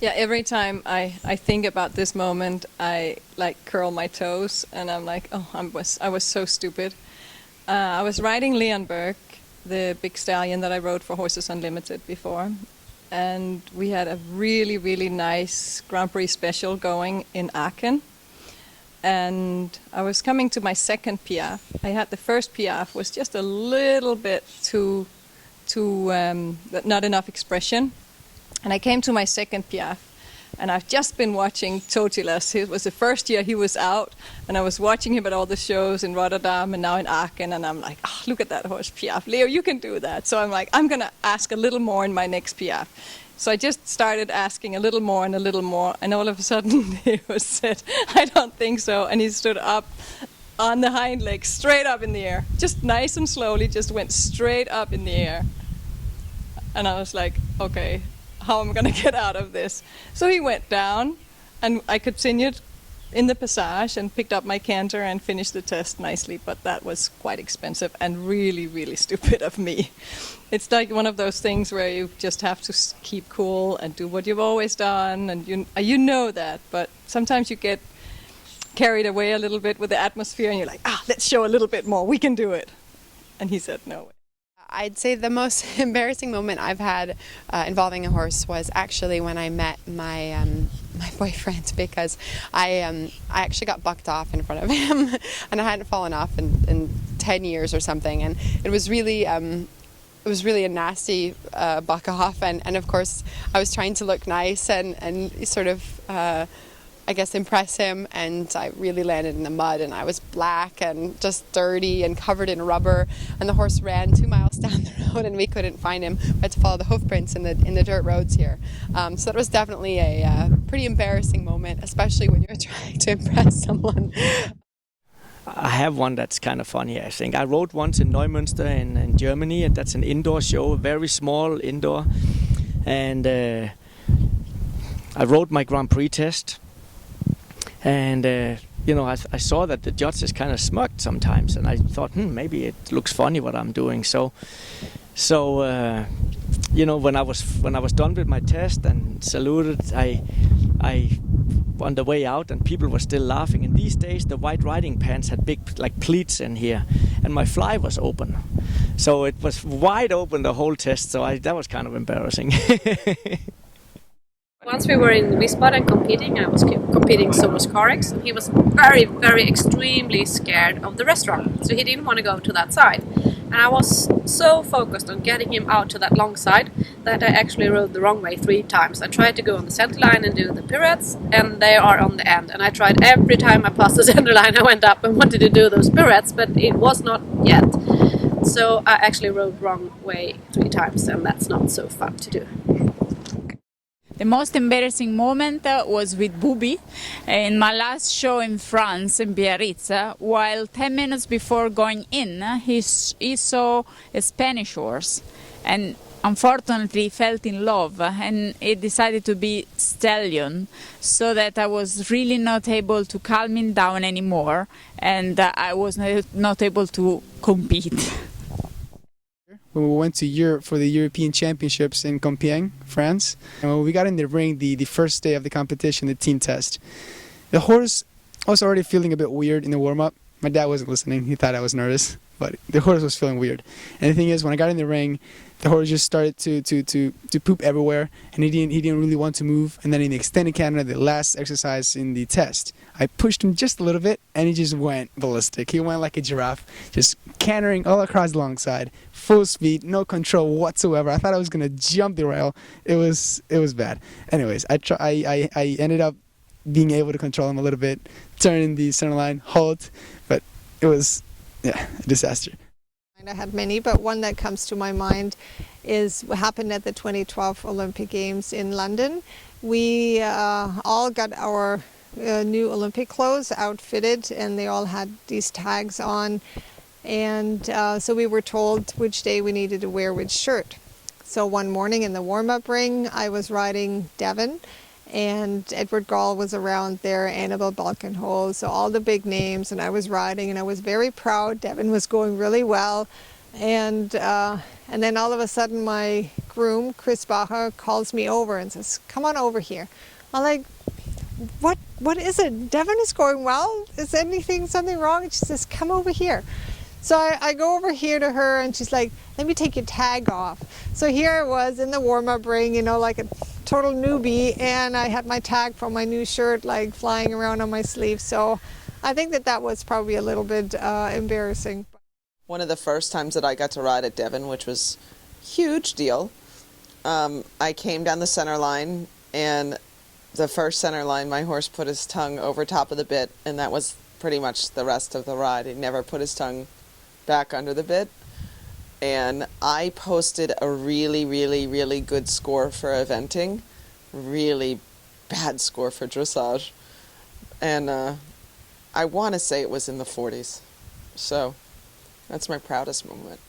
Yeah, every time I think about this moment, I like curl my toes, and I'm like, oh, I was so stupid. I was riding Leonberg, the big stallion that I rode for Horses Unlimited before, and we had a really, really nice Grand Prix special going in Aachen. And I was coming to my second piaffe. I had the first piaffe was just a little bit too not enough expression. And I came to my second piaffe, and I've just been watching Totilas. It was the first year he was out, and I was watching him at all the shows in Rotterdam and now in Aachen, and I'm like, oh, look at that horse piaffe. Leo, you can do that. So I'm like, I'm going to ask a little more in my next piaffe. So I just started asking a little more, and all of a sudden he was said, I don't think so, and he stood up on the hind legs, straight up in the air. Just nice and slowly, just went straight up in the air. And I was like, okay, how am I going to get out of this? So he went down, and I continued in the passage and picked up my canter and finished the test nicely, but that was quite expensive and really, really stupid of me. It's like one of those things where you just have to keep cool and do what you've always done, and you know that, but sometimes you get carried away a little bit with the atmosphere, and you're like, let's show a little bit more, we can do it. And he said no. I'd say the most embarrassing moment I've had involving a horse was actually when I met my my boyfriend, because I actually got bucked off in front of him, and I hadn't fallen off in 10 years or something, and it was really a nasty buck off, and of course I was trying to look nice and sort of I guess impress him, and I really landed in the mud, and I was black and just dirty and covered in rubber, and the horse ran 2 miles down the road and we couldn't find him. We had to follow the hoof prints in the dirt roads here. So that was definitely a pretty embarrassing moment, especially when you're trying to impress someone. I have one that's kind of funny, I think. I rode once in Neumünster in Germany, and that's an indoor show, very small indoor, and I rode my Grand Prix test. And, I saw that the judges kind of smirked sometimes, and I thought, maybe it looks funny what I'm doing. So when I was done with my test and saluted, I on the way out, and people were still laughing. And these days, the white riding pants had big, pleats in here, and my fly was open. So it was wide open the whole test, so that was kind of embarrassing. Once we were in Wiesbaden competing, I was competing, so was Corex, and he was very, very extremely scared of the restaurant, so he didn't want to go to that side. And I was so focused on getting him out to that long side that I actually rode the wrong way 3 times. I tried to go on the center line and do the pirouettes, and they are on the end. And I tried every time I passed the center line, I went up and wanted to do those pirouettes, but it was not yet. So I actually rode wrong way 3 times, and that's not so fun to do. The most embarrassing moment was with Bubi in my last show in France, in Biarritz. While 10 minutes before going in, he saw a Spanish horse, and unfortunately fell in love, and it decided to be stallion, so that I was really not able to calm him down anymore, and I was not able to compete. When we went to Europe for the European Championships in Compiègne, France, and when we got in the ring the first day of the competition, the team test, the horse was already feeling a bit weird in the warm-up. My dad wasn't listening, he thought I was nervous, but the horse was feeling weird. And the thing is, when I got in the ring, the horse just started to poop everywhere, and he didn't really want to move. And then in the extended canter, the last exercise in the test, I pushed him just a little bit, and he just went ballistic. He went like a giraffe, just cantering all across the long side, full speed, no control whatsoever. I thought I was gonna jump the rail. It was bad. Anyways, I ended up being able to control him a little bit, turn the center line, halt, but it was a disaster. I had many, but one that comes to my mind is what happened at the 2012 Olympic Games in London. We all got our new Olympic clothes outfitted, and they all had these tags on, and so we were told which day we needed to wear which shirt. So one morning in the warm-up ring, I was riding Devon, and Edward Gall was around there, Annabelle Balkenhol, so all the big names, and I was riding, and I was very proud. Devon was going really well, and then all of a sudden my groom, Chris Bacher, calls me over and says, come on over here. I'm like, what is it? Devon is going well? Is something wrong? And she says, come over here. So I go over here to her and she's like, let me take your tag off. So here I was in the warm-up ring, you know, like a total newbie, and I had my tag from my new shirt like flying around on my sleeve. So I think that was probably a little bit embarrassing. One of the first times that I got to ride at Devon, which was a huge deal, I came down the center line, and the first center line, my horse put his tongue over top of the bit, and that was pretty much the rest of the ride. He never put his tongue back under the bit. And I posted a really, really, really good score for eventing, really bad score for dressage. And I want to say it was in the 40s. So that's my proudest moment.